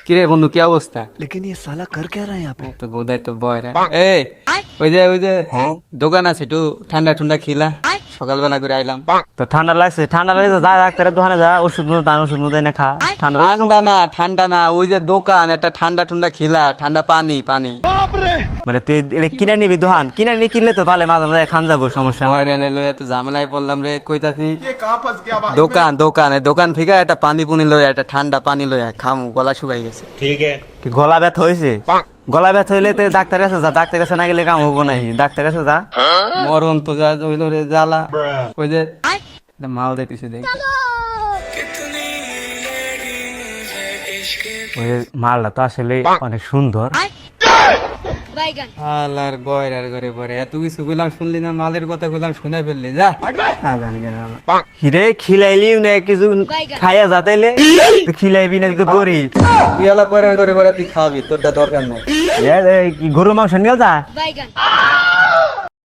কিরে বন্ধু কি অবস্থা? लेकिन ये साला कर क्या रहा है यहाँ पे? তো বোধহয় তো বয় রে। এই ওই যে দোকান আছে একটু ঠান্ডা ঠান্ডা খিলা, সকালবেলা করে আইলাম। তো ঠান্ডা লাগছে যা ডাক্তারের দোকানে যা ওষুধ মতো ওষুধ মতো এনে খা ঠান্ডা ঠান্ডা না ওই যে দোকান একটা ঠান্ডা ঠান্ডা খিলা, ঠান্ডা পানি পানি। মানে তুই এটা কিনে নিবি দোকান কিনে নিয়ে কিনলে তো পালে মাঝে মাঝে খান যাবো সমস্যা আমার এনে লয়ে এত ঝামেলায় পড়লাম রে, কইতাছি দোকান থেকে একটা পানি পুনি লয়ে একটা ঠান্ডা পানি লয়ে খামু, গলা শুকাই গেছে। কি গলা ব্যথা হয়েছে? গলা ব্যথা হইলে তো ডাক্তার কাছে যা, ডাক্তার কাছে না গেলে কাম হবো নাই, ডাক্তার কাছে যা। মরণ তো যা হইল রে জ্বালা। ওই যে মাল দিতেছে দেখ, ওই মালটা তো আসলে অনেক সুন্দর। আলার গয়রার ঘরে পরে এত কিছু কইলাম শুনলি না, মালের কথা কইলাম শুনে ফেললি যা। হিরে খিলাইলি না কিছু খাইয়া যাতাইলে খিলাইবি না তো করি তুই এলা পরে করে পরে তুই খাবি, তোরটা দরকার নাই। গরু মাংস নিয়ে যা।